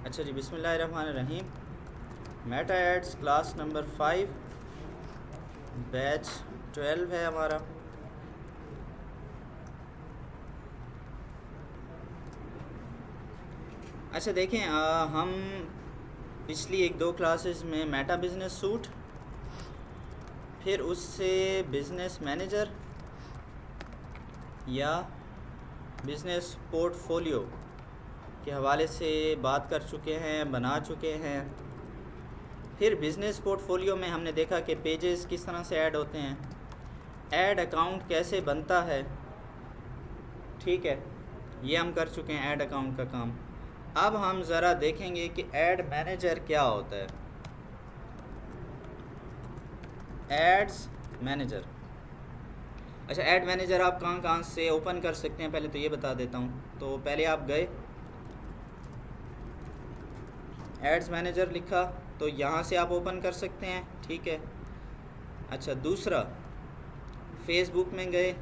अच्छा जी, बिस्मिल्लाहिर्रहमानिर्रहीम। Meta ads class number 5 batch 12 है हमारा। अच्छा देखें, हम पिछली 1-2 क्लासेस में मेटा बिज़नेस सूट, फिर उससे बिज़नेस मैनेजर या बिज़नेस पोर्टफोलियो के हवाले से बात कर चुके हैं, बना चुके हैं। फिर बिज़नेस पोर्टफोलियो में हमने देखा कि पेजेस किस तरह से ऐड होते हैं, ऐड अकाउंट कैसे बनता है। ठीक है, ये हम कर चुके हैं ऐड अकाउंट का काम। अब हम ज़रा देखेंगे कि ऐड मैनेजर क्या होता है। एड्स मैनेजर, अच्छा ऐड मैनेजर आप कहाँ कहाँ से ओपन कर सकते हैं, पहले तो ये बता देता हूँ। तो पहले आप गए, एड्स मैनेजर लिखा, तो यहाँ से आप ओपन कर सकते हैं। ठीक है। अच्छा, दूसरा फेसबुक में गए,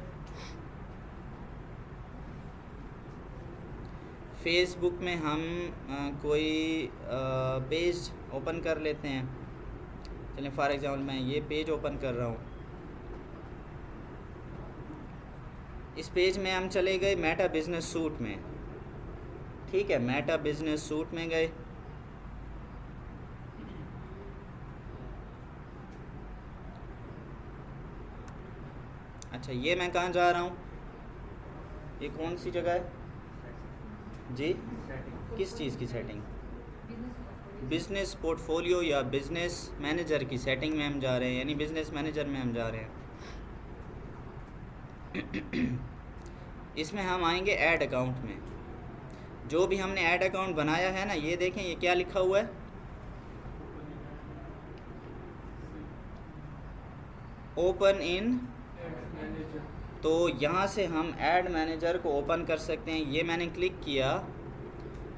फेसबुक में हम कोई पेज ओपन कर लेते हैं। चलें फॉर एग्ज़ाम्पल मैं ये पेज ओपन कर रहा हूँ। इस पेज में हम चले गए मेटा बिज़नेस सूट में। ठीक है, मेटा बिज़नेस सूट में गए। अच्छा, ये मैं कहाँ जा रहा हूँ, ये कौन सी जगह है जी? किस चीज़ की सेटिंग? बिज़नेस पोर्टफोलियो या बिज़नेस मैनेजर की सेटिंग में हम जा रहे हैं, यानी बिज़नेस मैनेजर में हम जा रहे हैं। इसमें हम आएंगे ऐड अकाउंट में। जो भी हमने ऐड अकाउंट बनाया है ना, ये देखें ये क्या लिखा हुआ है, ओपन इन। तो यहाँ से हम ऐड मैनेजर को ओपन कर सकते हैं। ये मैंने क्लिक किया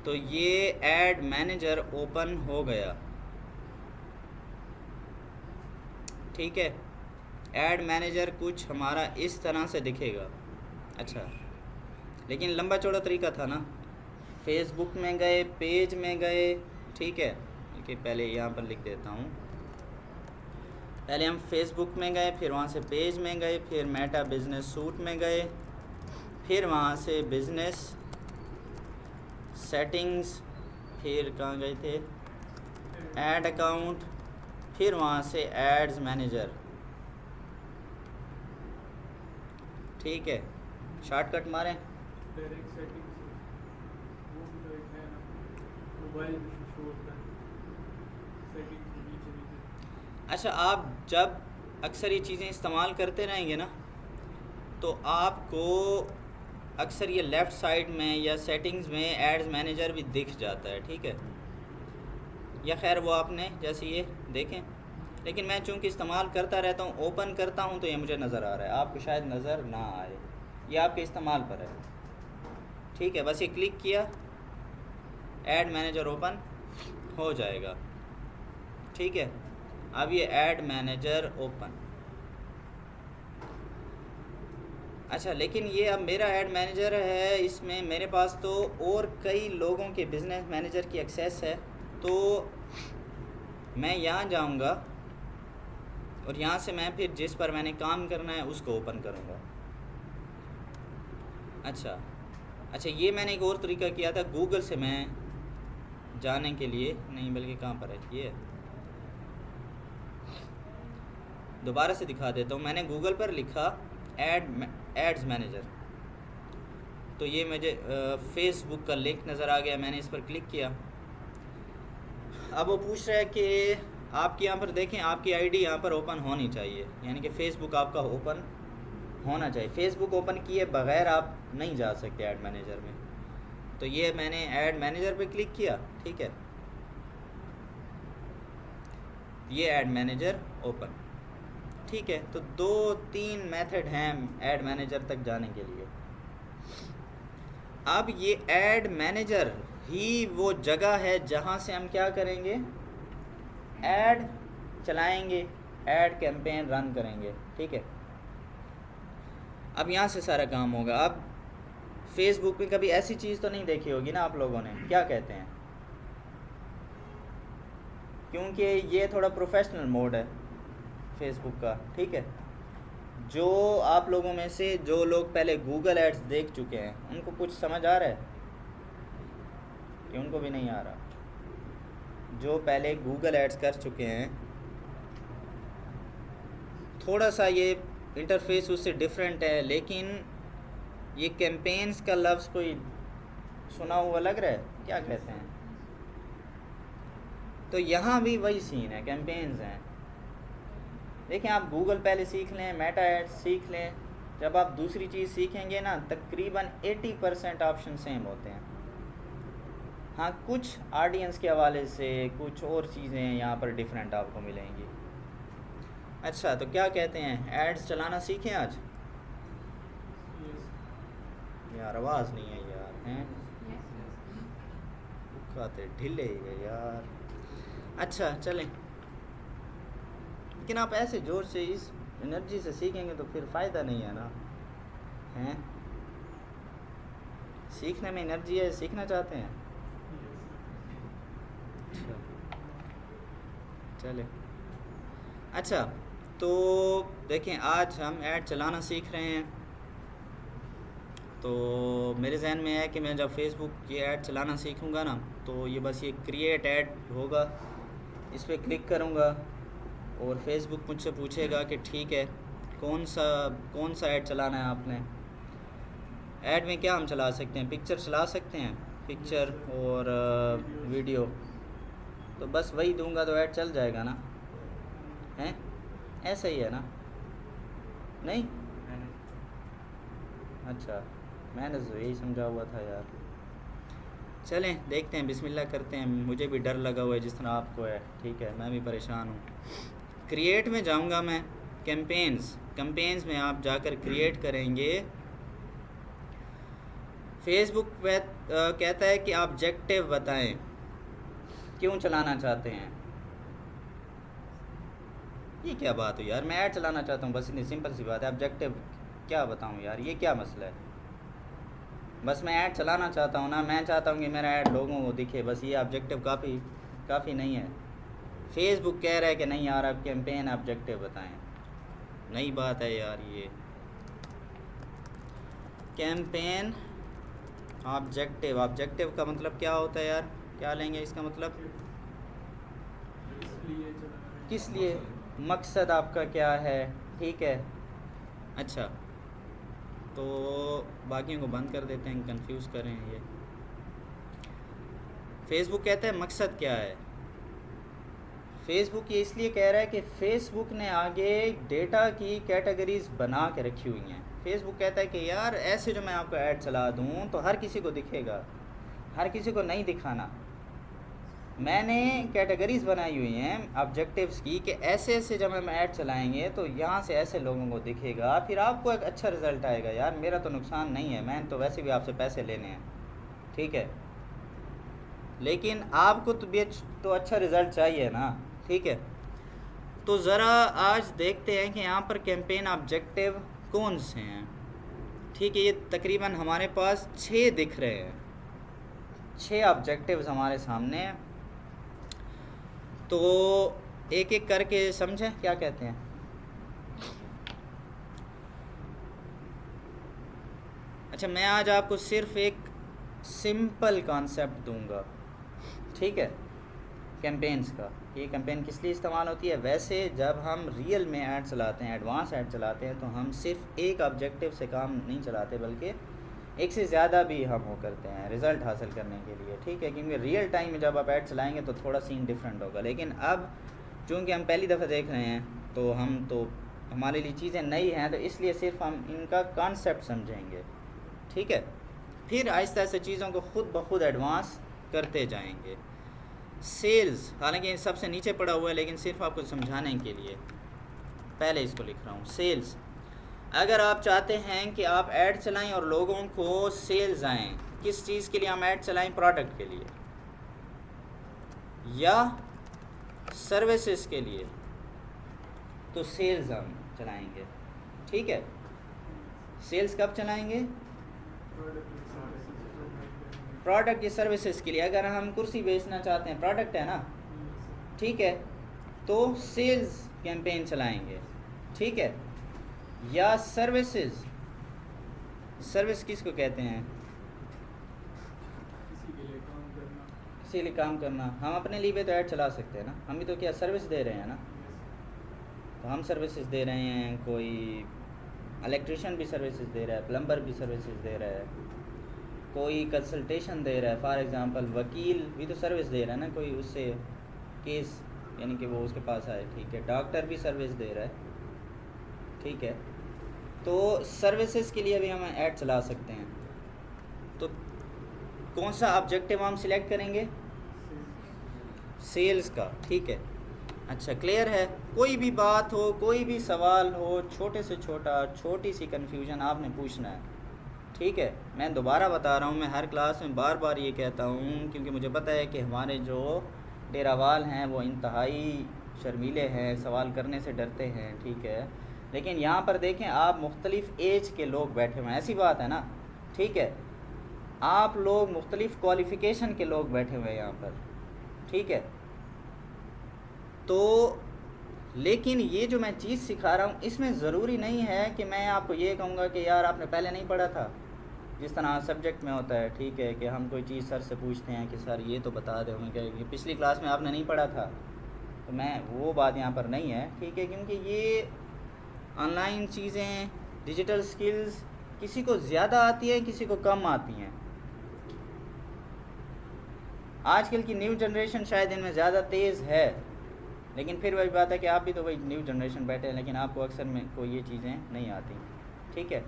तो ये ऐड मैनेजर ओपन हो गया। ठीक है, ऐड मैनेजर कुछ हमारा इस तरह से दिखेगा। अच्छा, लेकिन लंबा चौड़ा तरीका था ना। फेसबुक में गए, पेज में गए। ठीक है, कि पहले यहाँ पर लिख देता हूँ। पहले हम फेसबुक में गए, फिर वहाँ से पेज में गए, फिर मेटा बिज़नेस सूट में गए, फिर वहाँ से बिज़नेस सेटिंग्स, फिर कहाँ गए थे, ऐड अकाउंट, फिर वहाँ से एड्स मैनेजर। ठीक है, शॉर्टकट मारें। अच्छा, आप जब अक्सर ये चीज़ें इस्तेमाल करते रहेंगे ना, तो आपको अक्सर ये लेफ़्ट साइड में या सेटिंग्स में एड्स मैनेजर भी दिख जाता है। ठीक है, या खैर वो आपने जैसे ये देखें, लेकिन मैं चूँकि इस्तेमाल करता रहता हूँ, ओपन करता हूँ, तो ये मुझे नज़र आ रहा है, आपको शायद नज़र ना आए, ये आपके इस्तेमाल पर है। ठीक है, बस ये क्लिक किया, ऐड मैनेजर ओपन हो जाएगा। ठीक है, अब ये ऐड मैनेजर ओपन। अच्छा, लेकिन ये अब मेरा ऐड मैनेजर है, इसमें मेरे पास तो और कई लोगों के बिज़नेस मैनेजर की एक्सेस है। तो मैं यहाँ जाऊँगा और यहाँ से मैं फिर जिस पर मैंने काम करना है उसको ओपन करूँगा। अच्छा, ये मैंने एक और तरीका किया था, गूगल से मैं जाने के लिए नहीं, बल्कि कहाँ पर है ये, दोबारा से दिखा देता हूँ। मैंने गूगल पर लिखा एड्स मैनेजर, तो ये मुझे फेसबुक का लिंक नज़र आ गया। मैंने इस पर क्लिक किया। अब वो पूछ रहा है कि आपके यहाँ पर देखें, आपकी आईडी यहाँ पर ओपन होनी चाहिए, यानी कि फ़ेसबुक आपका ओपन होना चाहिए। फ़ेसबुक ओपन किए बग़ैर आप नहीं जा सकते ऐड मैनेजर में। तो ये मैंने ऐड मैनेजर पे क्लिक किया। ठीक है, ये ऐड मैनेजर ओपन। ठीक है, तो 2-3 मेथड हैं ऐड मैनेजर तक जाने के लिए। अब ये ऐड मैनेजर ही वो जगह है जहाँ से हम क्या करेंगे, ऐड चलाएंगे, ऐड कैंपेन रन करेंगे। ठीक है, अब यहाँ से सारा काम होगा। अब फेसबुक पे कभी ऐसी चीज़ तो नहीं देखी होगी ना आप लोगों ने, क्या कहते हैं, क्योंकि ये थोड़ा प्रोफेशनल मोड है फेसबुक का, ठीक है। जो आप लोगों में से जो लोग पहले गूगल एड्स देख चुके हैं उनको कुछ समझ आ रहा है कि उनको भी नहीं आ रहा? जो पहले गूगल एड्स कर चुके हैं, थोड़ा सा ये इंटरफेस उससे डिफरेंट है, लेकिन ये कैंपेन्स का लफ्ज़ कोई सुना हुआ लग रहा है, क्या कहते हैं? तो यहाँ भी वही सीन है, कैंपेन्स हैं। देखें, आप गूगल पहले सीख लें, मेटा एड्स सीख लें, जब आप दूसरी चीज़ सीखेंगे ना, तकरीबन 80% ऑप्शन सेम होते हैं। हाँ, कुछ ऑडियंस के हवाले से कुछ और चीज़ें यहाँ पर डिफरेंट आपको मिलेंगी। अच्छा, तो क्या कहते हैं, एड्स चलाना सीखें आज? यार आवाज़ नहीं है यार, हैं खाते ढीले है यार। अच्छा चलें, लेकिन आप ऐसे जोर से इस एनर्जी से सीखेंगे तो फिर फ़ायदा नहीं है ना, हैं? सीखने में एनर्जी है, सीखना चाहते हैं? अच्छा चले, अच्छा तो देखें, आज हम ऐड चलाना सीख रहे हैं। तो मेरे जहन में है कि मैं जब फेसबुक ये ऐड चलाना सीखूंगा ना, तो ये बस ये क्रिएट ऐड होगा, इस पर क्लिक करूंगा और फेसबुक मुझसे पूछेगा कि ठीक है कौन सा ऐड चलाना है आपने। ऐड में क्या हम चला सकते हैं, पिक्चर चला सकते हैं, पिक्चर और वीडियो। तो बस वही दूंगा तो ऐड चल जाएगा ना, हैं? ऐसा ही है ना? नहीं, अच्छा मैंने तो यही समझा हुआ था यार। चलें देखते हैं, बिस्मिल्लाह करते हैं। मुझे भी डर लगा हुआ है जिस तरह आपको है, ठीक है, मैं भी परेशान हूँ। क्रिएट में जाऊँगा मैं, कैंपेन्स में आप जाकर क्रिएट करेंगे। फेसबुक पे कहता है कि ऑब्जेक्टिव बताएं, क्यों चलाना चाहते हैं। ये क्या बात हुई यार, मैं ऐड चलाना चाहता हूँ, बस इतनी सिंपल सी बात है। ऑब्जेक्टिव क्या बताऊँ यार, ये क्या मसला है? बस मैं ऐड चलाना चाहता हूँ ना, मैं चाहता हूँ कि मेरा ऐड लोगों को दिखे, बस ये ऑब्जेक्टिव काफ़ी नहीं है। फेसबुक कह रहा है कि नहीं यार, आप कैंपेन ऑब्जेक्टिव बताएं। नई बात है यार ये, कैंपेन ऑब्जेक्टिव का मतलब क्या होता है यार? क्या लेंगे इसका मतलब? किस लिए, मकसद आपका क्या है, ठीक है। अच्छा, तो बाकियों को बंद कर देते हैं, कंफ्यूज करें ये। फेसबुक कहता है मकसद क्या है। फेसबुक ये इसलिए कह रहा है कि फेसबुक ने आगे डेटा की कैटेगरीज बना के रखी हुई हैं। फेसबुक कहता है कि यार ऐसे जो मैं आपको ऐड चला दूं तो हर किसी को दिखेगा, हर किसी को नहीं दिखाना। मैंने कैटेगरीज बनाई हुई हैं ऑब्जेक्टिव्स की कि ऐसे ऐसे जब हम ऐड चलाएंगे तो यहाँ से ऐसे लोगों को दिखेगा, फिर आपको एक अच्छा रिज़ल्ट आएगा। यार मेरा तो नुकसान नहीं है, मैं तो वैसे भी आपसे पैसे लेने हैं, ठीक है, लेकिन आपको तो अच्छा रिज़ल्ट चाहिए ना, ठीक है। तो ज़रा आज देखते हैं कि यहाँ पर कैंपेन ऑब्जेक्टिव कौन से हैं, ठीक है। ये तकरीबन हमारे पास 6 दिख रहे हैं, 6 ऑब्जेक्टिव्स हमारे सामने हैं। तो एक एक करके समझें क्या कहते हैं। अच्छा, मैं आज आपको सिर्फ एक सिंपल कॉन्सेप्ट दूंगा, ठीक है, कैंपेन्स का। ये कैंपेन किस लिए इस्तेमाल होती है? वैसे जब हम रियल में ऐड चलाते हैं, एडवांस ऐड चलाते हैं, तो हम सिर्फ एक ऑब्जेक्टिव से काम नहीं चलाते, बल्कि एक से ज़्यादा भी हम वो करते हैं रिज़ल्ट हासिल करने के लिए, ठीक है। क्योंकि रियल टाइम में जब आप ऐड चलाएंगे तो थोड़ा सीन डिफरेंट होगा। लेकिन अब चूँकि हम पहली दफ़ा देख रहे हैं तो हमारे लिए चीज़ें नई हैं, तो इसलिए सिर्फ हम इनका कॉन्सेप्ट समझेंगे, ठीक है। फिर आहिस्ता आहिस्ता चीज़ों को ख़ुद ब खुद एडवांस करते जाएंगे। सेल्स, हालांकि सबसे नीचे पड़ा हुआ है, लेकिन सिर्फ आपको समझाने के लिए पहले इसको लिख रहा हूँ। सेल्स, अगर आप चाहते हैं कि आप ऐड चलाएं और लोगों को सेल्स आएँ, किस चीज़ के लिए हम ऐड चलाएं? प्रोडक्ट के लिए या सर्विसेज के लिए, तो सेल्स हम चलाएंगे, ठीक है। सेल्स कब चलाएंगे? प्रोडक्ट या सर्विसेज के लिए। अगर हम कुर्सी बेचना चाहते हैं, प्रोडक्ट है ना, ठीक है, तो सेल्स कैंपेन चलाएंगे, ठीक है, या सर्विसेज, सर्विस किसको कहते हैं, किसी लिए काम करना, हम अपने लिए भी तो ऐड चला सकते हैं ना, हम भी तो क्या सर्विस दे रहे हैं ना, तो हम सर्विसेज दे रहे हैं, कोई इलेक्ट्रिशियन भी सर्विसेज दे रहा है, प्लम्बर भी सर्विसेज दे रहा है, कोई कंसल्टेशन दे रहा है, फॉर एग्जांपल वकील भी तो सर्विस दे रहा है ना, कोई उससे केस यानी कि वो उसके पास आए, ठीक है, डॉक्टर भी सर्विस दे रहा है, ठीक है, तो सर्विसेज के लिए भी हम ऐड चला सकते हैं। तो कौन सा ऑब्जेक्टिव हम सिलेक्ट करेंगे, सेल्स का, ठीक है, अच्छा क्लियर है। कोई भी बात हो, कोई भी सवाल हो, छोटे से छोटा, छोटी सी कन्फ्यूजन आपने पूछना है, ठीक है। मैं दोबारा बता रहा हूँ, मैं हर क्लास में बार बार ये कहता हूँ, क्योंकि मुझे पता है कि हमारे जो डेरावाल हैं वो इंतहाई शर्मीले हैं, सवाल करने से डरते हैं, ठीक है, लेकिन यहाँ पर देखें आप मुख्तलिफ़ एज के लोग बैठे हुए हैं, ऐसी बात है ना, ठीक है, आप लोग मुख्तलिफ़ क्वालिफ़िकेशन के लोग बैठे हुए हैं यहाँ पर, ठीक है। तो लेकिन ये जो मैं चीज़ सिखा रहा हूँ इसमें ज़रूरी नहीं है कि मैं आपको ये कहूँगा कि यार आपने पहले नहीं पढ़ा था, जिस तरह सब्जेक्ट में होता है, ठीक है, कि हम कोई चीज़ सर से पूछते हैं कि सर ये तो बता दें, हमें क्या पिछली क्लास में आपने नहीं पढ़ा था, तो मैं वो बात यहाँ पर नहीं है, ठीक है, क्योंकि ये ऑनलाइन चीज़ें, डिजिटल स्किल्स किसी को ज़्यादा आती है, किसी को कम आती हैं। आजकल की न्यू जनरेशन शायद इनमें ज़्यादा तेज़ है, लेकिन फिर वही बात है कि आप भी तो वही न्यू जनरेशन बैठे हैं, लेकिन आपको अक्सर में कोई ये चीज़ें नहीं आती, ठीक है।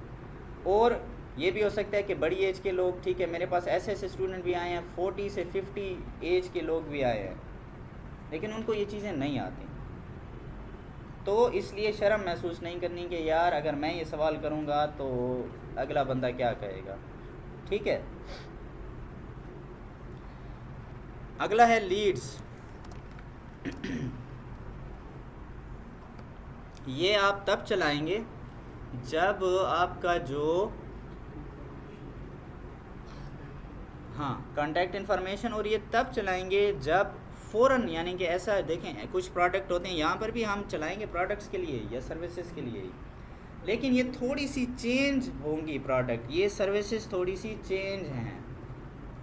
और ये भी हो सकता है कि बड़ी एज के लोग, ठीक है, मेरे पास ऐसे स्टूडेंट भी आए हैं 40 से 50 एज के लोग भी आए हैं, लेकिन उनको ये चीज़ें नहीं आती, तो इसलिए शर्म महसूस नहीं करनी कि यार अगर मैं ये सवाल करूँगा तो अगला बंदा क्या कहेगा, ठीक है। अगला है लीड्स। ये आप तब चलाएंगे जब आपका जो कॉन्टैक्ट इन्फॉर्मेशन, और ये तब चलाएंगे जब फ़ौरन, यानी कि ऐसा देखें कुछ प्रोडक्ट होते हैं, यहाँ पर भी हम चलाएंगे प्रोडक्ट्स के लिए या सर्विसेज के लिए, लेकिन ये थोड़ी सी चेंज होंगी प्रोडक्ट, ये सर्विसेज थोड़ी सी चेंज हैं।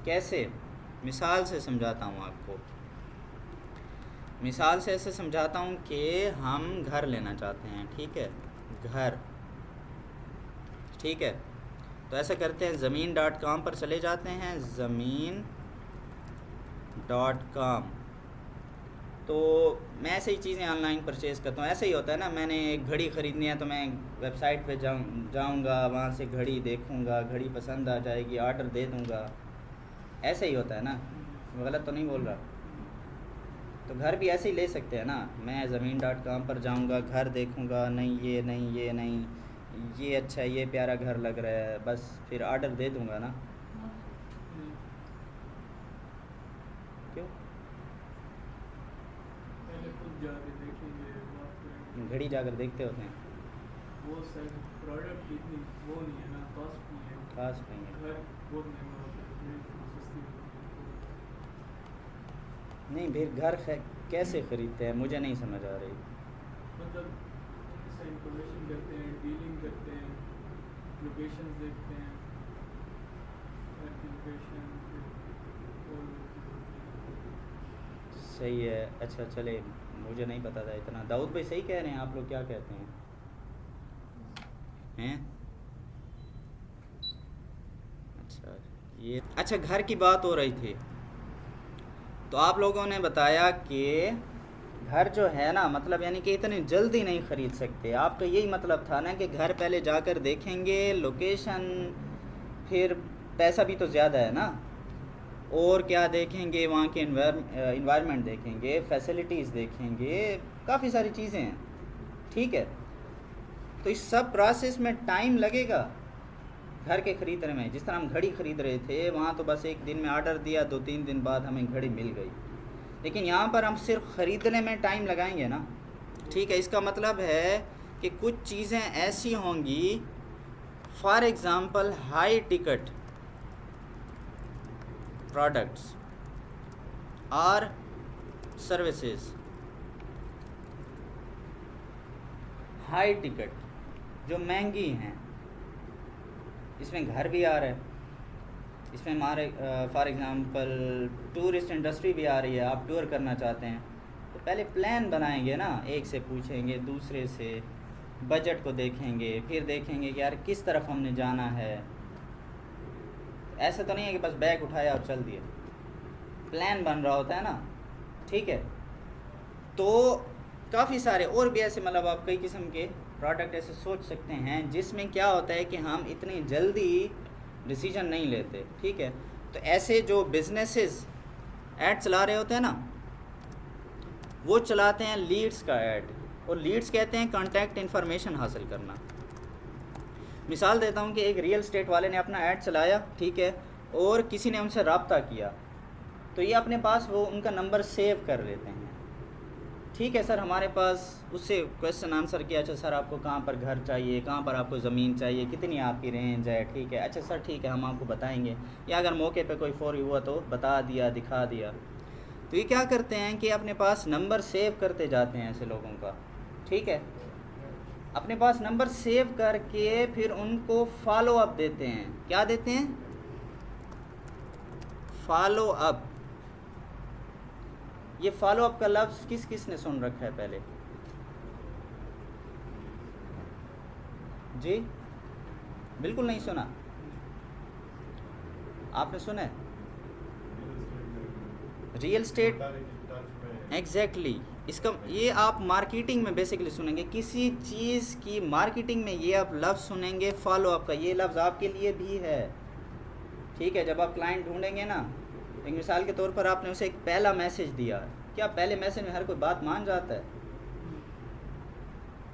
कैसे, मिसाल से समझाता हूँ आपको, मिसाल से ऐसे समझाता हूँ कि हम घर लेना चाहते हैं, ठीक है, घर, ठीक है, तो ऐसा करते हैं ज़मीन.com पर चले जाते हैं, ज़मीन.com, तो मैं ऐसे ही चीज़ें ऑनलाइन परचेज़ करता हूँ। ऐसे ही होता है ना, मैंने एक घड़ी ख़रीदनी है तो मैं वेबसाइट पे जाऊँगा, वहाँ से घड़ी देखूँगा, घड़ी पसंद आ जाएगी, ऑर्डर दे दूँगा, ऐसे ही होता है ना, गलत तो नहीं बोल रहा। तो घर भी ऐसे ही ले सकते हैं ना, मैं ज़मीन.com पर जाऊँगा, घर देखूँगा, नहीं ये नहीं, ये नहीं, ये अच्छा, ये प्यारा घर लग रहा है, बस फिर ऑर्डर दे दूँगा ना। क्यों, घड़ी जाकर देखते होते हैं, वो सर प्रोडक्ट इतनी वो नहीं है ना, खास नहीं है, घर बहुत महंगा होता है, सस्ती नहीं, फिर घर कैसे ख़रीदते हैं, मुझे नहीं समझ आ रही। मतलब इससे इंफॉर्मेशन करते हैं, डीलिंग करते हैं, लोकेशन देखते हैं, लोकेशन सही है, अच्छा चले, मुझे नहीं पता था इतना। दाऊद भाई सही कह रहे हैं, आप लोग क्या कहते हैं? अच्छा, ये अच्छा, घर की बात हो रही थी, तो आप लोगों ने बताया कि घर जो है ना, मतलब यानी कि इतनी जल्दी नहीं ख़रीद सकते, आपका यही मतलब था ना कि घर पहले जाकर देखेंगे, लोकेशन, फिर पैसा भी तो ज़्यादा है ना, और क्या देखेंगे, वहाँ के इन्वायरमेंट देखेंगे, फैसिलिटीज़ देखेंगे, काफ़ी सारी चीज़ें हैं, ठीक है। तो इस सब प्रोसेस में टाइम लगेगा घर के ख़रीदने में। जिस तरह हम घड़ी ख़रीद रहे थे, वहाँ तो बस एक दिन में ऑर्डर दिया, 2-3 दिन बाद हमें घड़ी मिल गई, लेकिन यहाँ पर हम सिर्फ ख़रीदने में टाइम लगाएंगे ना, ठीक है। इसका मतलब है कि कुछ चीज़ें ऐसी होंगी, for example high ticket products और सर्विसेज, हाई टिकट जो महंगी हैं, इसमें घर भी आ रहा है, इसमें हमारे फॉर एग्ज़ाम्पल टूरिस्ट इंडस्ट्री भी आ रही है, आप टूर करना चाहते हैं तो पहले प्लान बनाएंगे ना, एक से पूछेंगे, दूसरे से बजट को देखेंगे, फिर देखेंगे कि यार किस तरफ हमने जाना है। ऐसा तो नहीं है कि बस बैग उठाया और चल दिए, प्लान बन रहा होता है ना, ठीक है। तो काफ़ी सारे और भी ऐसे मतलब आप कई किस्म के प्रोडक्ट ऐसे सोच सकते हैं जिसमें क्या होता है कि हम इतनी जल्दी डिसीजन नहीं लेते, ठीक है। तो ऐसे जो बिजनेसेस ऐड चला रहे होते हैं ना, वो चलाते हैं लीड्स का ऐड, और लीड्स कहते हैं कॉन्टैक्ट इन्फॉर्मेशन हासिल करना। मिसाल देता हूँ कि एक रियल स्टेट वाले ने अपना ऐड चलाया, ठीक है, और किसी ने उनसे रब्ता किया, तो ये अपने पास वो उनका नंबर सेव कर लेते हैं, ठीक है। सर हमारे पास उससे क्वेश्चन आंसर किया, अच्छा सर आपको कहाँ पर घर चाहिए, कहाँ पर आपको ज़मीन चाहिए, कितनी आपकी रेंज है, ठीक है, अच्छा सर ठीक है हम आपको बताएंगे, या अगर मौके पे कोई फौरी हुआ तो बता दिया, दिखा दिया। तो ये क्या करते हैं कि अपने पास नंबर सेव करते जाते हैं ऐसे लोगों का, ठीक है, अपने पास नंबर सेव करके फिर उनको फॉलो अप देते हैं। क्या देते हैं? Follow up. ये फॉलो अप का लफ्ज़ किस किस ने सुन रखा है पहले? जी बिल्कुल नहीं सुना, आपने सुना है? रियल स्टेट, एग्जैक्टली इसका ये आप मार्केटिंग में बेसिकली सुनेंगे, किसी चीज़ की मार्केटिंग में ये आप लफ्ज़ सुनेंगे फॉलो अप का। ये लफ्ज़ आपके लिए भी है, ठीक है। जब आप क्लाइंट ढूंढेंगे ना, एक मिसाल के तौर पर आपने उसे एक पहला मैसेज दिया, क्या पहले मैसेज में हर कोई बात मान जाता है?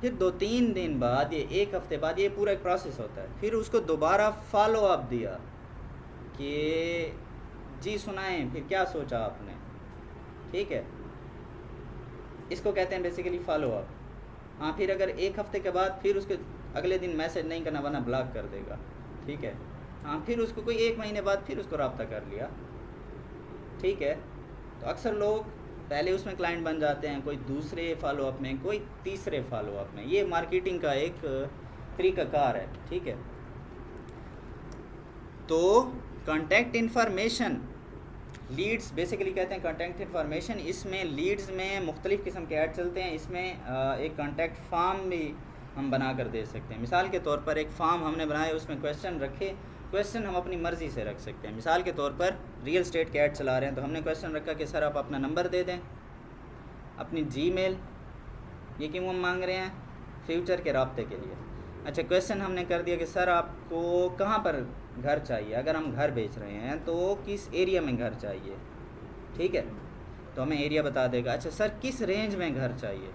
फिर 2-3 दिन बाद, ये 1 हफ्ते बाद, ये पूरा एक प्रोसेस होता है। फिर उसको दोबारा फॉलो अप दिया कि जी सुनाएं, फिर क्या सोचा आपने, ठीक है। इसको कहते हैं बेसिकली फॉलो अप। हाँ, फिर अगर 1 हफ्ते के बाद फिर उसके अगले दिन मैसेज नहीं करना, वरना ब्लॉक कर देगा, ठीक है। हाँ, फिर उसको कोई 1 महीने बाद फिर उसको रब्ता कर लिया, ठीक है। तो अक्सर लोग पहले उसमें क्लाइंट बन जाते हैं, कोई दूसरे फॉलो अप में, कोई तीसरे फॉलो अप में। ये मार्केटिंग का एक तरीक़ाकार है, ठीक है। तो कॉन्टैक्ट इन्फॉर्मेशन, लीड्स बेसिकली कहते हैं कॉन्टैक्ट इन्फॉर्मेशन। इसमें लीड्स में मुख्तलिफ़ किस्म के ऐड चलते हैं। इसमें एक कॉन्टैक्ट फॉर्म भी हम बना कर दे सकते हैं। मिसाल के तौर पर एक फॉर्म हमने बनाया, उसमें क्वेश्चन रखे, क्वेश्चन हम अपनी मर्ज़ी से रख सकते हैं। मिसाल के तौर पर रियल स्टेट के ऐड चला रहे हैं, तो हमने क्वेश्चन रखा कि सर आप अपना नंबर दे दें, अपनी जीमेल, ये क्यों हम मांग रहे हैं? फ्यूचर के राब्ते के लिए। अच्छा, क्वेश्चन हमने कर दिया कि सर आपको कहाँ पर घर चाहिए, अगर हम घर बेच रहे हैं तो किस एरिया में घर चाहिए, ठीक है, तो हमें एरिया बता देगा। अच्छा सर किस रेंज में घर चाहिए।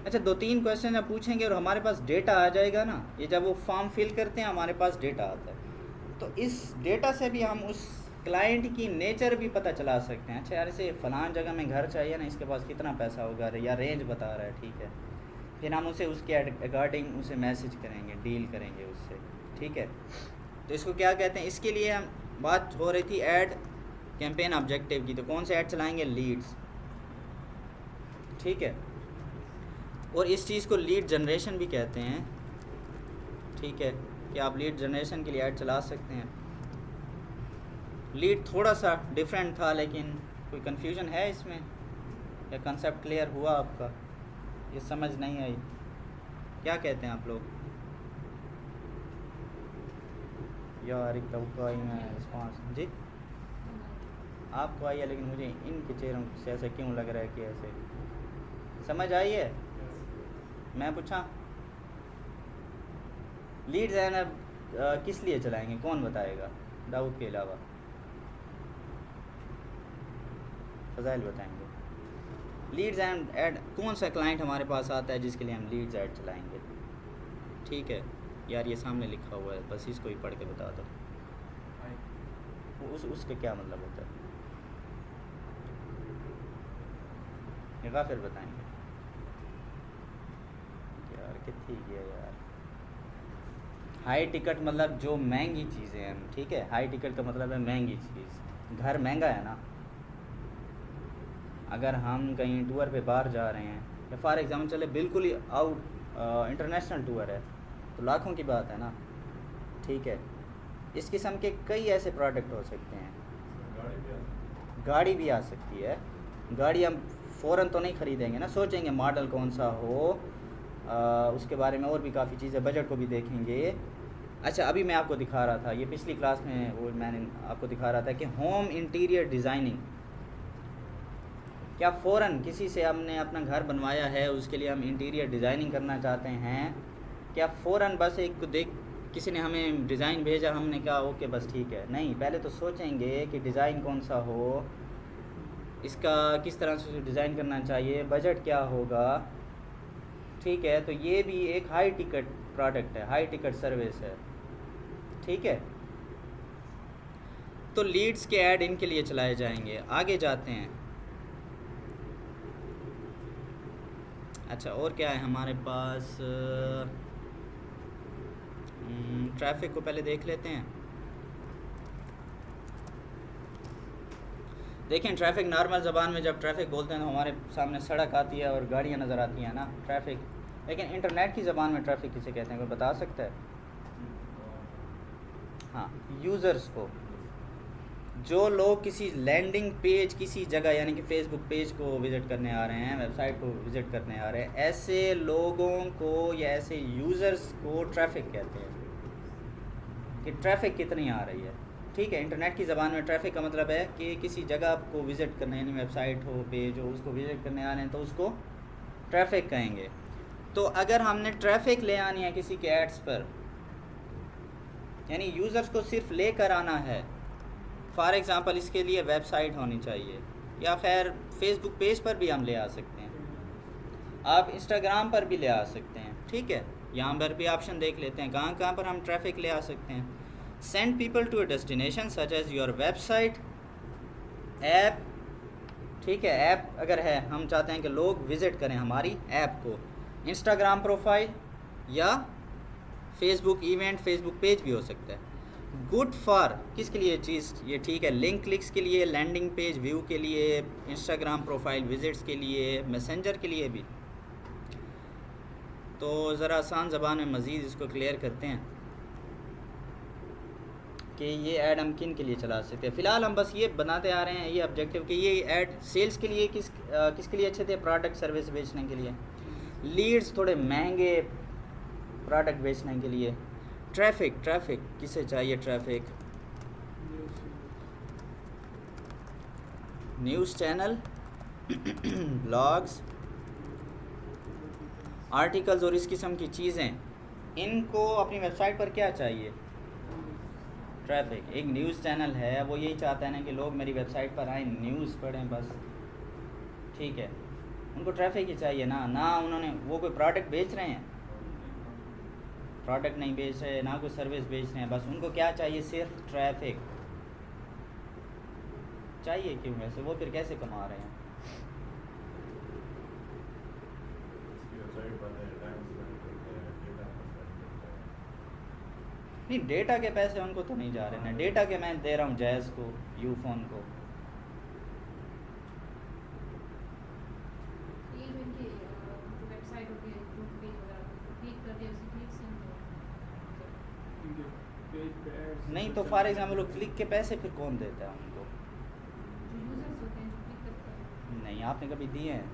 अच्छा, 2-3 क्वेश्चन जब पूछेंगे और हमारे पास डेटा आ जाएगा ना, ये जब वो फॉर्म फिल करते हैं हमारे पास डेटा आता है, तो इस डेटा से भी हम उस क्लाइंट की नेचर भी पता चला सकते हैं। अच्छा यार इसे फ़लान जगह में घर चाहिए ना, इसके पास कितना पैसा होगा, या रेंज बता रहा है, ठीक है। फिर हम उसे उसके अकॉर्डिंग उसे मैसेज करेंगे, डील करेंगे उससे, ठीक है। तो इसको क्या कहते हैं? इसके लिए हम बात हो रही थी ऐड कैंपेन ऑब्जेक्टिव की, तो कौन से ऐड चलाएंगे? लीड्स, ठीक है। और इस चीज़ को लीड जनरेशन भी कहते हैं, ठीक है, कि आप लीड जनरेशन के लिए ऐड चला सकते हैं। लीड थोड़ा सा डिफरेंट था, लेकिन कोई कन्फ्यूजन है इसमें, या कंसेप्ट क्लियर हुआ आपका? ये समझ नहीं आई, क्या कहते हैं आप लोग? यार एक तो आई मैं रिस्पॉन्स जी आपको आई है, लेकिन मुझे इनके चेहरों से ऐसे क्यों लग रहा है कि ऐसे समझ आई है? मैं पूछा लीड्स एंड किस लिए चलाएंगे, कौन बताएगा दाऊद के अलावा? फजाइल बताएंगे। लीड्स एंड ऐड, कौन सा क्लाइंट हमारे पास आता है जिसके लिए हम लीड्स ऐड चलाएंगे, ठीक है। यार ये सामने लिखा हुआ है, बस इसको ही पढ़ के बता दो, उसका क्या मतलब होता है, या फिर बताएंगे। यार कितनी है यार, हाई टिकट मतलब जो महंगी चीज़ें हैं, ठीक है। हाई टिकट का मतलब है महंगी चीज़। घर महंगा है ना, अगर हम कहीं टूर पे बाहर जा रहे हैं, या फॉर एग्जांपल चले बिल्कुल ही आउट इंटरनेशनल टूर है तो लाखों की बात है ना, ठीक है। इस किस्म के कई ऐसे प्रोडक्ट हो सकते हैं। गाड़ी भी आ सकती है। गाड़ी हम फ़ौरन तो नहीं ख़रीदेंगे ना, सोचेंगे मॉडल कौन सा हो, उसके बारे में और भी काफ़ी चीज़ें, बजट को भी देखेंगे। अच्छा, अभी मैं आपको दिखा रहा था, ये पिछली क्लास में वो मैंने आपको दिखा रहा था कि होम इंटीरियर डिज़ाइनिंग, क्या फ़ौरन किसी से हमने अपना घर बनवाया है, उसके लिए हम इंटीरियर डिज़ाइनिंग करना चाहते हैं, क्या फ़ौरन बस एक को देख किसी ने हमें डिज़ाइन भेजा, हमने कहा ओके बस ठीक है? नहीं, पहले तो सोचेंगे कि डिज़ाइन कौन सा हो, इसका किस तरह से डिज़ाइन करना चाहिए, बजट क्या होगा, ठीक है। तो ये भी एक हाई टिकट प्रोडक्ट है, हाई टिकट सर्विस है, ठीक है। तो लीड्स के ऐड इनके लिए चलाए जाएंगे। आगे जाते हैं। अच्छा, और क्या है हमारे पास? ट्रैफिक को पहले देख लेते हैं। देखें, ट्रैफिक नॉर्मल ज़बान में जब ट्रैफिक बोलते हैं तो हमारे सामने सड़क आती है और गाड़ियाँ नज़र आती हैं ना, ट्रैफिक। लेकिन इंटरनेट की ज़बान में ट्रैफिक किसे कहते हैं, कोई बता सकता है? हाँ, यूज़र्स को, जो लोग किसी लैंडिंग पेज, किसी जगह यानी कि फेसबुक पेज को विज़िट करने आ रहे हैं, वेबसाइट को विज़िट करने आ रहे हैं, ऐसे लोगों को या ऐसे यूज़र्स को ट्रैफिक कहते हैं कि ट्रैफिक कितनी आ रही है, ठीक है। इंटरनेट की ज़बान में ट्रैफिक का मतलब है कि किसी जगह को विज़िट करने, यानी वेबसाइट हो, पेज हो, उसको विज़िट करने आ रहे हैं तो उसको ट्रैफिक कहेंगे। तो अगर हमने ट्रैफिक ले आनी है किसी के एड्स पर, यानी यूज़र्स को सिर्फ ले कर आना है, फॉर एग्ज़ाम्पल इसके लिए वेबसाइट होनी चाहिए, या खैर फेसबुक पेज पर भी हम ले आ सकते हैं, आप इंस्टाग्राम पर भी ले आ सकते हैं, ठीक है। यहाँ पर भी ऑप्शन देख लेते हैं कहाँ कहाँ पर हम ट्रैफिक ले आ सकते हैं। Send people to a destination such as your website, app, ठीक है। ऐप अगर है, हम चाहते हैं कि लोग विज़िट करें हमारी ऐप को, इंस्टाग्राम प्रोफाइल या फेसबुक इवेंट, फेसबुक पेज भी हो सकता है। गुड फॉर किसके लिए चीज़ ये, ठीक है, लिंक क्लिक्स के लिए, लैंडिंग पेज व्यू के लिए, इंस्टाग्राम प्रोफाइल विजिट्स के लिए, मैसेंजर के लिए भी। तो ज़रा आसान ज़बान में मज़ीद इसको क्लियर करते हैं कि ये ऐड हम किन के लिए चला सकते हैं। फ़िलहाल हम बस ये बनाते आ रहे हैं, ये ऑब्जेक्टिव कि ये ऐड सेल्स के लिए किसके लिए अच्छे थे, प्रोडक्ट सर्विस बेचने के लिए, लीड्स थोड़े महंगे प्रोडक्ट बेचने के लिए। ट्रैफिक किसे चाहिए? Traffic news channel, blogs, articles और इस किस्म की चीज़ें, इनको अपनी वेबसाइट पर क्या चाहिए? ट्रैफिक। एक न्यूज़ चैनल है, वो यही चाहता है ना कि लोग मेरी वेबसाइट पर आएँ, न्यूज़ पढ़ें बस, ठीक है। उनको ट्रैफिक ही चाहिए ना उन्होंने वो कोई प्रोडक्ट बेच रहे हैं, प्रोडक्ट नहीं बेच रहे, ना कोई सर्विस बेच रहे हैं, बस उनको क्या चाहिए? सिर्फ ट्रैफिक चाहिए। क्यों? वैसे वो फिर कैसे कमा रहे हैं? नहीं, डेटा के पैसे उनको तो नहीं जा रहे ना, डेटा के मैं दे रहा हूँ जैज़ को, यूफोन को। नहीं तो फॉर एग्जाम्पल क्लिक के पैसे फिर कौन देता है उनको? नहीं, आपने कभी दिए हैं?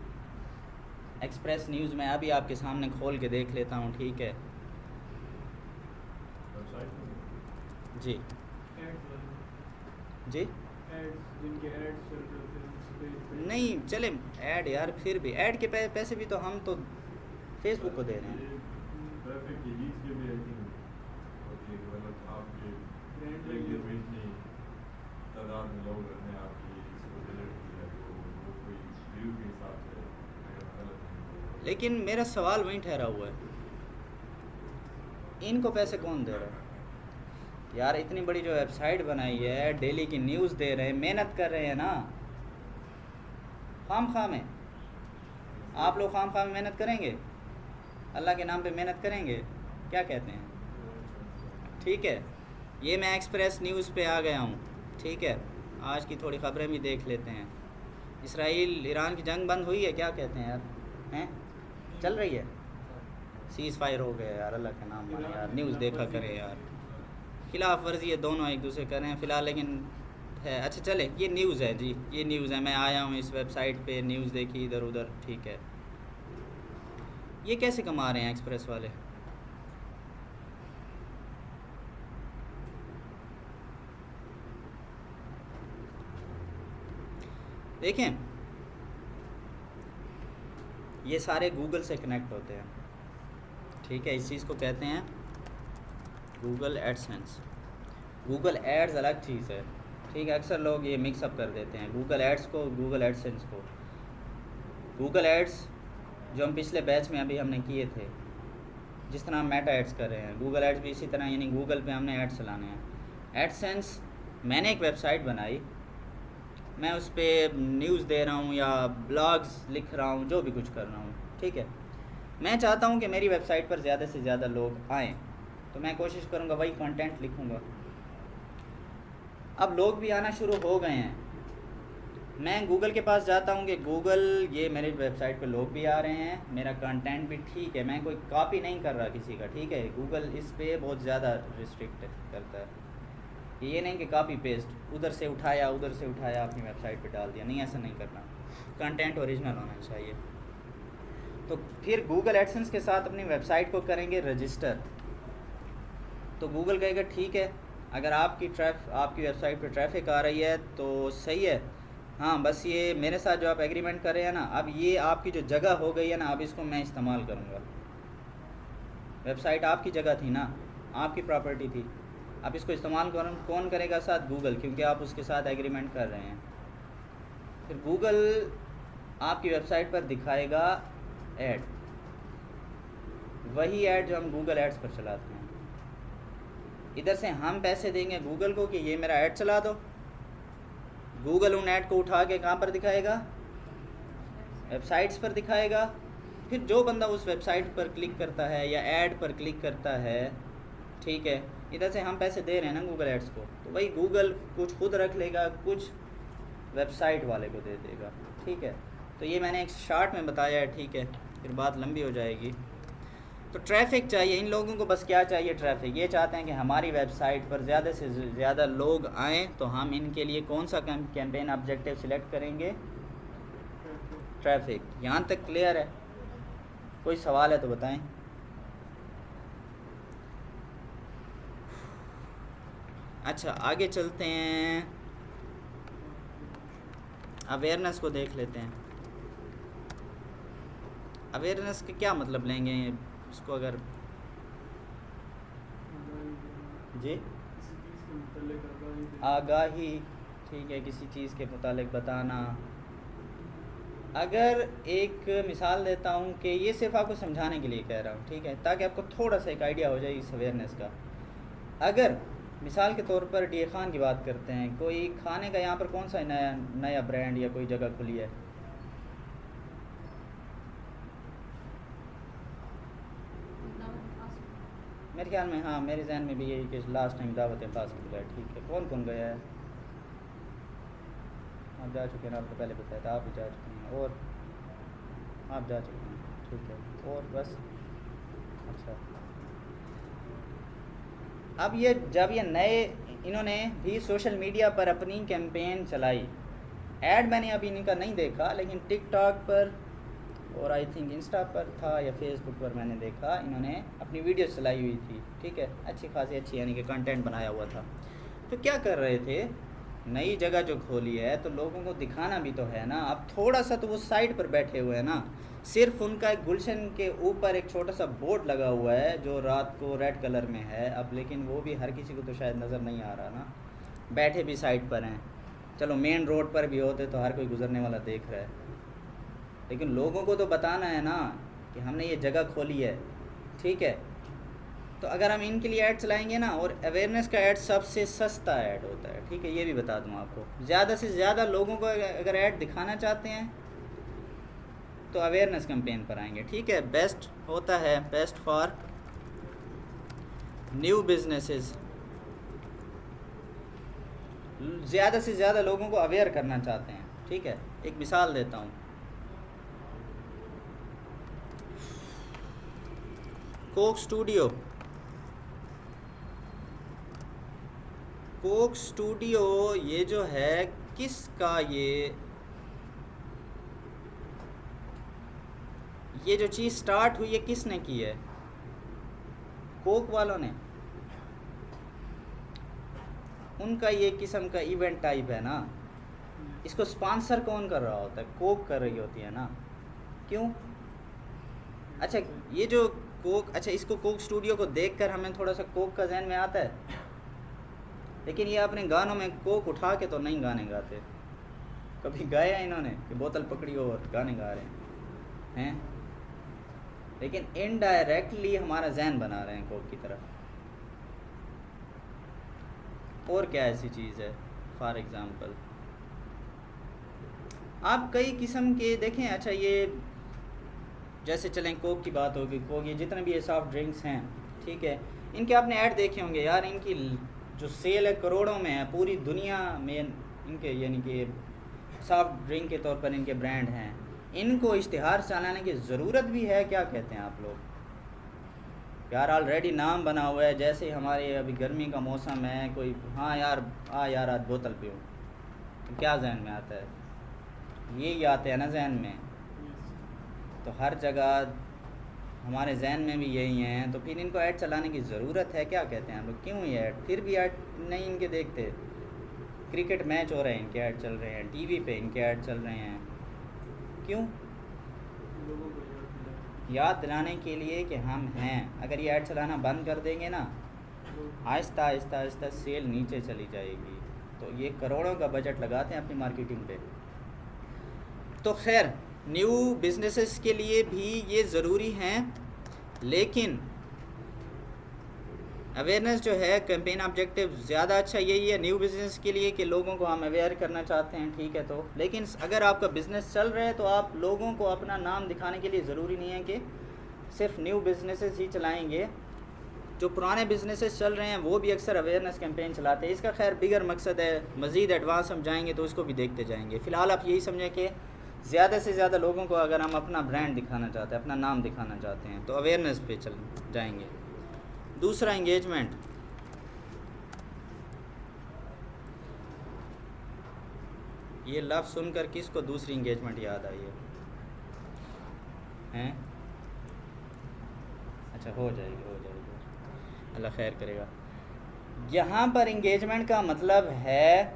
एक्सप्रेस न्यूज़ में अभी आपके सामने खोल के देख लेता हूँ, ठीक है जी जी। नहीं चले ऐड यार, फिर भी ऐड के पैसे भी तो हम तो फेसबुक को दे रहे हैं। लेकिन मेरा सवाल वहीं ठहरा हुआ है, इनको पैसे कौन दे रहा है यार? इतनी बड़ी जो वेबसाइट बनाई है, डेली की न्यूज़ दे रहे हैं, मेहनत कर रहे हैं ना, खाम में। आप लोग खाम में मेहनत करेंगे? अल्लाह के नाम पे मेहनत करेंगे? क्या कहते हैं? ठीक है, ये मैं एक्सप्रेस न्यूज़ पे आ गया हूँ, ठीक है। आज की थोड़ी ख़बरें भी देख लेते हैं। इसराइल ईरान की जंग बंद हुई है, क्या कहते हैं यार? हैं, चल रही है? सीज़ फायर हो गया यार, अल्लाह का नाम माने यार, न्यूज़ देखा करें यार। खिलाफ वर्जी ये दोनों एक दूसरे कर रहे हैं फ़िलहाल, लेकिन है अच्छा चले, ये न्यूज़ है जी, ये न्यूज़ है। मैं आया हूँ इस वेबसाइट पे, न्यूज़ देखी इधर उधर, ठीक है। ये कैसे कमा रहे हैं एक्सप्रेस वाले? देखें, ये सारे गूगल से कनेक्ट होते हैं, ठीक है। इस चीज़ को कहते हैं गूगल एडसेंस। गूगल एड्स अलग चीज़ है, ठीक है। अक्सर लोग ये मिक्सअप कर देते हैं गूगल एड्स को गूगल एडसेंस को। गूगल एड्स जो हम पिछले बैच में अभी हमने किए थे, जिस तरह हम मेटा एड्स कर रहे हैं, गूगल एड्स भी इसी तरह, यानी गूगल पे हमने एड्स चलाने हैं। एडसेंस मैंने एक वेबसाइट बनाई, मैं उस पर न्यूज़ दे रहा हूँ या ब्लॉग्स लिख रहा हूँ, जो भी कुछ कर रहा हूँ, ठीक है। मैं चाहता हूँ कि मेरी वेबसाइट पर ज़्यादा से ज़्यादा लोग आएँ, तो मैं कोशिश करूँगा वही कंटेंट लिखूँगा। अब लोग भी आना शुरू हो गए हैं। मैं गूगल के पास जाता हूँ कि गूगल ये मेरी वेबसाइट पे लोग भी आ रहे हैं, मेरा कंटेंट भी ठीक है, मैं कोई कॉपी नहीं कर रहा किसी का, ठीक है। गूगल इस पे बहुत ज़्यादा रिस्ट्रिक्ट करता है, ये नहीं कि कॉपी पेस्ट उधर से उठाया अपनी वेबसाइट पे डाल दिया, नहीं, ऐसा नहीं करना। कंटेंट ओरिजिनल होना चाहिए। तो फिर गूगल एडसेंस के साथ अपनी वेबसाइट को करेंगे रजिस्टर, तो गूगल कहेगा ठीक है, अगर आपकी वेबसाइट पे ट्रैफिक आ रही है तो सही है, हाँ, बस ये मेरे साथ जो आप एग्रीमेंट कर रहे हैं ना, अब ये आपकी जो जगह हो गई है ना, अब इसको मैं इस्तेमाल करूँगा। वेबसाइट आपकी जगह थी ना, आपकी प्रॉपर्टी थी, अब इसको इस्तेमाल कौन करेगा साथ? गूगल, क्योंकि आप उसके साथ एग्रीमेंट कर रहे हैं। फिर गूगल आपकी वेबसाइट पर दिखाएगा ऐड, वही ऐड जो हम गूगल एड्स पर चलाते हैं। इधर से हम पैसे देंगे गूगल को कि ये मेरा ऐड चला दो, गूगल उन ऐड को उठा के कहाँ पर दिखाएगा? वेबसाइट्स पर दिखाएगा। फिर जो बंदा उस वेबसाइट पर क्लिक करता है या ऐड पर क्लिक करता है, ठीक है, इधर से हम पैसे दे रहे हैं ना गूगल एड्स को, तो वही गूगल कुछ खुद रख लेगा, कुछ वेबसाइट वाले को दे देगा, ठीक है। तो ये मैंने एक शॉर्ट में बताया है, ठीक है, फिर बात लंबी हो जाएगी। तो ट्रैफिक चाहिए इन लोगों को, बस क्या चाहिए? ट्रैफिक। ये चाहते हैं कि हमारी वेबसाइट पर ज़्यादा से ज़्यादा लोग आएँ, तो हम इनके लिए कौन सा कैंपेन ऑब्जेक्टिव सिलेक्ट करेंगे? ट्रैफिक। यहाँ तक क्लियर है? कोई सवाल है तो बताएं। अच्छा, आगे चलते हैं, अवेयरनेस को देख लेते हैं। अवेयरनेस के क्या मतलब लेंगे इसको? अगर जी, आगाही, ठीक है, किसी चीज़ के मुतालिक बताना। अगर एक मिसाल देता हूँ कि ये सिर्फ आपको समझाने के लिए कह रहा हूँ, ठीक है, ताकि आपको थोड़ा सा एक आइडिया हो जाए इस अवेयरनेस का। अगर मिसाल के तौर पर डी खान की बात करते हैं, कोई खाने का यहाँ पर कौन सा नया ब्रांड या कोई जगह खुली है? मेरे ख्याल में, हाँ, मेरे जहन में भी यही कि लास्ट टाइम दावत फास्ट खुला है, ठीक है। कौन कौन गया है? आप जा चुके हैं, आपको पहले बताया था, आप भी जा चुके हैं, और आप जा चुके हैं, ठीक है, और बस। अच्छा, अब ये जब ये नए इन्होंने भी सोशल मीडिया पर अपनी कैंपेन चलाई, ऐड मैंने अभी इनका नहीं देखा, लेकिन टिकटॉक पर और आई थिंक इंस्टा पर था या फेसबुक पर मैंने देखा, इन्होंने अपनी वीडियो चलाई हुई थी, ठीक है, अच्छी खासी अच्छी, यानी कि कंटेंट बनाया हुआ था। तो क्या कर रहे थे, नई जगह जो खोली है तो लोगों को दिखाना भी तो है ना। अब थोड़ा सा तो वो साइड पर बैठे हुए हैं ना, सिर्फ उनका एक गुलशन के ऊपर एक छोटा सा बोर्ड लगा हुआ है जो रात को रेड कलर में है, अब लेकिन वो भी हर किसी को तो शायद नज़र नहीं आ रहा ना, बैठे भी साइड पर हैं। चलो मेन रोड पर भी होते तो हर कोई गुजरने वाला देख रहा है, लेकिन लोगों को तो बताना है ना कि हमने ये जगह खोली है, ठीक है। तो अगर हम इनके लिए ऐड चलाएंगे ना, और अवेयरनेस का ऐड सबसे सस्ता ऐड होता है, ठीक है, ये भी बता दूँ आपको। ज़्यादा से ज़्यादा लोगों को अगर ऐड दिखाना चाहते हैं तो अवेयरनेस कैंपेन पर आएंगे, ठीक है। बेस्ट होता है, बेस्ट फॉर न्यू बिजनेसेस। ज़्यादा से ज़्यादा लोगों को अवेयर करना चाहते हैं, ठीक है। एक मिसाल देता हूँ, कोक स्टूडियो, कोक स्टूडियो ये जो है किसका, ये जो चीज़ स्टार्ट हुई है किसने की है? कोक वालों ने। उनका ये किस्म का इवेंट टाइप है ना, इसको स्पॉन्सर कौन कर रहा होता है? कोक कर रही होती है ना। क्यों? अच्छा ये जो कोक, अच्छा इसको कोक स्टूडियो को देखकर हमें थोड़ा सा कोक का जहन में आता है, लेकिन ये अपने गानों में कोक उठा के तो नहीं गाने गाते। कभी गाया इन्होंने कि बोतल पकड़ी और गाने गा रहे हैं, लेकिन इनडायरेक्टली हमारा जहन बना रहे हैं कोक की तरफ। और क्या ऐसी चीज़ है? फॉर एग्ज़ाम्पल आप कई किस्म के देखें। अच्छा ये जैसे चलें कोक की बात होगी, कोक ये जितने भी ये सॉफ्ट ड्रिंक्स हैं, ठीक है, इनके आपने ऐड देखे होंगे यार, इनकी जो सेल है करोड़ों में है पूरी दुनिया में इनके, यानी कि सॉफ्ट ड्रिंक के तौर पर इनके ब्रांड हैं। इनको इश्तिहार चलाने की ज़रूरत भी है? क्या कहते हैं आप लोग? यार ऑलरेडी नाम बना हुआ है। जैसे ही हमारे अभी गर्मी का मौसम है, कोई हाँ यार यार आज बोतल पियो, तो क्या जहन में आता है? यही आते हैं ना जहन में। तो हर जगह हमारे जहन में भी यही हैं, तो फिर इनको ऐड चलाने की ज़रूरत है? क्या कहते हैं हम लोग? क्यों ये ऐड? फिर भी ऐड नहीं इनके देखते। क्रिकेट मैच हो रहे हैं, इनके ऐड चल रहे हैं, टीवी पे इनके ऐड चल रहे हैं। क्यों? लोगों को याद दिलाने के लिए कि हम हैं। अगर ये ऐड चलाना बंद कर देंगे ना, आहिस्ता आहिस्ता आहिस्ता सेल नीचे चली जाएगी। तो ये करोड़ों का बजट लगाते हैं अपनी मार्केटिंग पे। तो खैर न्यू बिजनेसेस के लिए भी ये ज़रूरी हैं, लेकिन अवेयरनेस जो है, कैंपेन ऑब्जेक्टिव ज़्यादा अच्छा यही है न्यू बिज़नेस के लिए कि लोगों को हम अवेयर करना चाहते हैं, ठीक है। तो लेकिन अगर आपका बिज़नेस चल रहा है तो आप लोगों को अपना नाम दिखाने के लिए ज़रूरी नहीं है कि सिर्फ न्यू बिज़नेसेस ही चलाएंगे। जो पुराने बिज़नेसेस चल रहे हैं वो भी अक्सर अवेयरनेस कैंपेन चलाते हैं। इसका खैर बिगर मकसद है, मज़ीद एडवांस हम जाएंगे तो इसको भी देखते जाएंगे। फ़िलहाल आप यही समझें कि ज़्यादा से ज़्यादा लोगों को अगर हम अपना ब्रांड दिखाना चाहते हैं, अपना नाम दिखाना चाहते हैं, तो अवेयरनेस पे चल जाएंगे। दूसरा इंगेजमेंट। ये लफ्ज़ सुनकर किसको दूसरी इंगेजमेंट याद आई है? अच्छा हो जाएगी, अल्लाह खैर करेगा। यहाँ पर इंगेजमेंट का मतलब है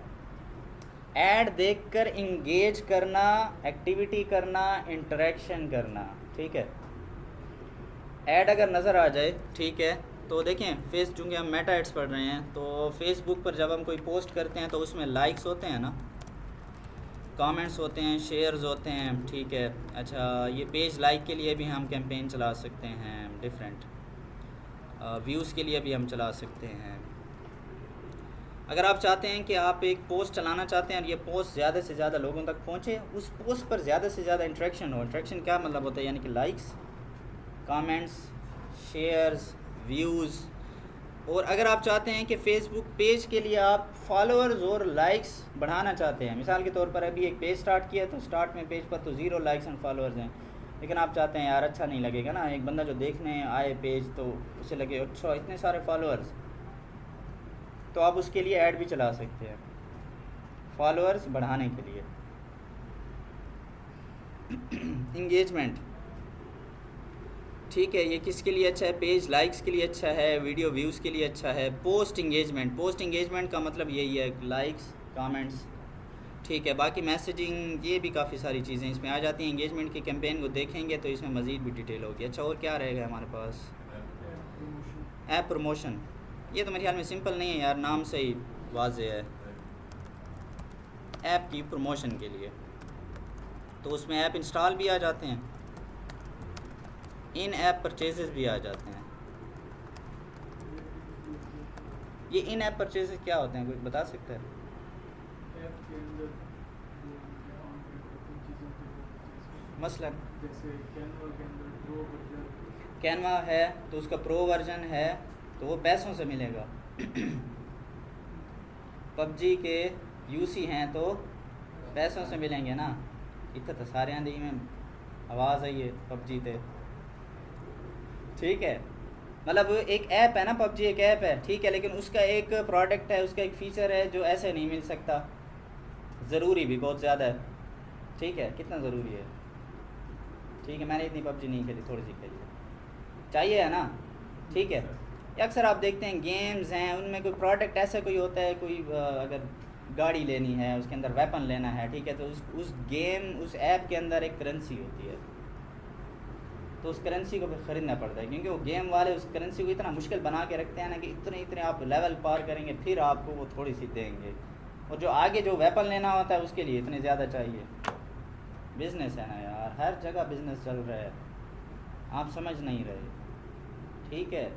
ऐड देखकर इंगेज करना, एक्टिविटी करना, इंटरेक्शन करना, ठीक है। ऐड अगर नज़र आ जाए, ठीक है, तो देखें फेस, चूँकि हम मेटा एड्स पढ़ रहे हैं, तो फेसबुक पर जब हम कोई पोस्ट करते हैं तो उसमें लाइक्स होते हैं ना, कमेंट्स होते हैं, शेयर्स होते हैं, ठीक है। अच्छा ये पेज लाइक के लिए भी हम कैंपेन चला सकते हैं, डिफरेंट व्यूज़ के लिए भी हम चला सकते हैं। अगर आप चाहते हैं कि आप एक पोस्ट चलाना चाहते हैं और ये पोस्ट ज़्यादा से ज़्यादा लोगों तक पहुँचे, उस पोस्ट पर ज़्यादा से ज़्यादा इंटरेक्शन हो। इंटरेक्शन क्या मतलब होता है? यानी कि लाइक्स, कमेंट्स, शेयर्स, व्यूज़। और अगर आप चाहते हैं कि फ़ेसबुक पेज के लिए आप फॉलोअर्स और लाइक्स बढ़ाना चाहते हैं, मिसाल के तौर पर अभी एक पेज स्टार्ट किया तो स्टार्ट में पेज पर तो 0 लाइक्स एंड फॉलोअर्स हैं, लेकिन आप चाहते हैं यार अच्छा नहीं लगेगा ना, एक बंदा जो देखने आए पेज तो उसे लगे अच्छा इतने सारे फॉलोअर्स, तो आप उसके लिए ऐड भी चला सकते हैं फॉलोअर्स बढ़ाने के लिए। इंगेजमेंट, ठीक है, ये किसके लिए अच्छा है? पेज लाइक्स के लिए अच्छा है, वीडियो व्यूज़ के लिए अच्छा है। पोस्ट इंगेजमेंट, पोस्ट इंगेजमेंट का मतलब यही है लाइक्स, कमेंट्स, ठीक है। बाकी मैसेजिंग, ये भी काफ़ी सारी चीज़ें इसमें आ जाती हैं। इंगेजमेंट की कैंपेन को देखेंगे तो इसमें मज़ीद भी डिटेल होगी। अच्छा और क्या रहेगा हमारे पास? App promotion. ये तो मेरे ख्याल में सिंपल नहीं है यार, नाम से ही वाज़ेह है। ऐप की प्रमोशन के लिए तो उसमें ऐप इंस्टॉल भी आ जाते हैं, इन ऐप परचेजेस भी आ जाते हैं। ये इन ऐप परचेजेस क्या होते हैं, कोई बता सकता है? ऐप के अंदर जो ऑन करते चीज़ों के मसलन जैसे कैनवा के अंदर प्रो वर्जन, कैनवा है तो उसका प्रो वर्जन है तो वो पैसों से मिलेगा। पबजी के यूसी हैं तो पैसों से मिलेंगे ना। इतना तो सारे आंधी में आवाज़ आई है पबजी ते, ठीक है। मतलब एक ऐप है ना, पबजी एक ऐप है, ठीक है, लेकिन उसका एक प्रोडक्ट है, उसका एक फ़ीचर है जो ऐसे नहीं मिल सकता। ज़रूरी भी बहुत ज़्यादा है, ठीक है, कितना ज़रूरी है, ठीक है, मैंने इतनी पबजी नहीं खेली, थोड़ी सी खेली है, चाहिए है ना, ठीक है। सर। या अक्सर आप देखते हैं गेम्स हैं, उनमें कोई प्रोडक्ट ऐसा कोई होता है, कोई अगर गाड़ी लेनी है, उसके अंदर वेपन लेना है, ठीक है, तो उस गेम उस ऐप के अंदर एक करेंसी होती है, तो उस करेंसी को फिर ख़रीदना पड़ता है, क्योंकि वो गेम वाले उस करेंसी को इतना मुश्किल बना के रखते हैं ना कि इतने इतने आप लेवल पार करेंगे फिर आपको वो थोड़ी सी देंगे, और जो आगे जो वेपन लेना होता है उसके लिए इतने ज़्यादा चाहिए। बिज़नेस है ना यार, हर जगह बिज़नेस चल रहा है, आप समझ नहीं रहे, ठीक है।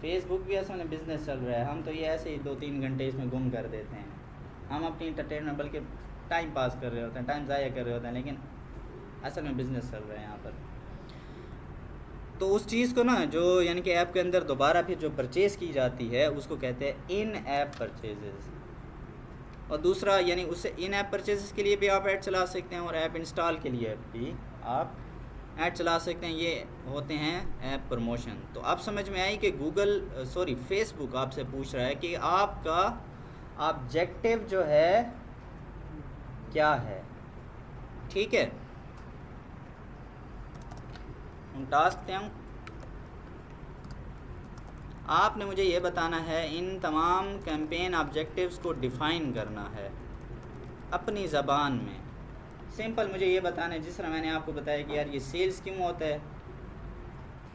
फेसबुक भी असल में बिज़नेस चल रहा है, हम तो ये ऐसे ही 2-3 घंटे इसमें गुम कर देते हैं, हम अपनी इंटरटेनमेंट बल्कि टाइम पास कर रहे होते हैं, टाइम ज़ाया कर रहे होते हैं, लेकिन असल में बिज़नेस चल रहा है यहाँ पर। तो उस चीज़ को ना, जो यानी कि ऐप के अंदर दोबारा फिर जो परचेज़ की जाती है उसको कहते हैं इन ऐप परचेजेस। और दूसरा यानी उससे इन ऐप परचेजेस के लिए भी आप ऐड चला सकते हैं, और ऐप इंस्टॉल के लिए भी आप ऐड चला सकते हैं, ये होते हैं ऐप प्रमोशन। तो आप समझ में आई कि फेसबुक आपसे पूछ रहा है कि आपका ऑब्जेक्टिव जो है क्या है, ठीक है। हम टास्क दें, आपने मुझे ये बताना है, इन तमाम कैंपेन ऑब्जेक्टिव्स को डिफ़ाइन करना है अपनी ज़बान में। सिंपल मुझे ये बताना है, जिस तरह मैंने आपको बताया कि यार ये सेल्स क्यों होता है,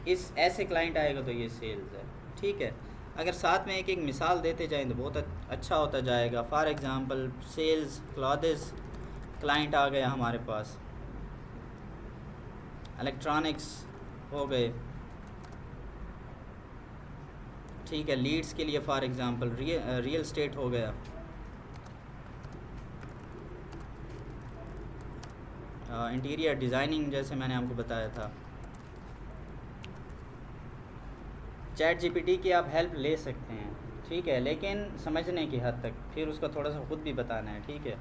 इस ऐसे क्लाइंट आएगा तो ये सेल्स है, ठीक है। अगर साथ में एक एक मिसाल देते जाएं तो बहुत अच्छा होता जाएगा। For example sales clothes client आ गया हमारे पास, इलेक्ट्रॉनिक्स हो गए, ठीक है, लीड्स के लिए फॉर एग्ज़ाम्पल रियल स्टेट हो गया, इंटीरियर डिज़ाइनिंग जैसे मैंने आपको बताया था। चैट जीपीटी की आप हेल्प ले सकते हैं, ठीक है, लेकिन समझने की हद तक, फिर उसका थोड़ा सा ख़ुद भी बताना है, ठीक है।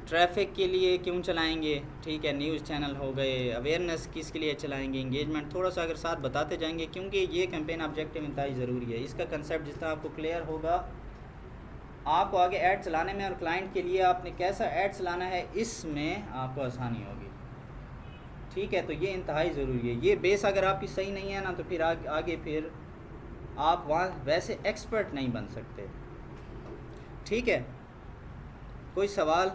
ट्रैफिक के लिए क्यों चलाएंगे, ठीक है, न्यूज़ चैनल हो गए, अवेयरनेस किसके लिए चलाएंगे, इंगेजमेंट थोड़ा सा अगर साथ बताते जाएंगे, क्योंकि ये कैंपेन ऑब्जेक्टिव इंतहाई ज़रूरी है। इसका कंसेप्ट जिस तरह आपको क्लियर होगा, आपको आगे ऐड चलाने में और क्लाइंट के लिए आपने कैसा ऐड चलाना है, इसमें आपको आसानी होगी, ठीक है। तो ये इंतहाई ज़रूरी है। ये बेस अगर आपकी सही नहीं है ना, तो फिर आगे फिर आप वहाँ वैसे एक्सपर्ट नहीं बन सकते, ठीक है। कोई सवाल?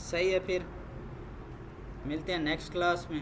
सही है, फिर मिलते हैं नेक्स्ट क्लास में।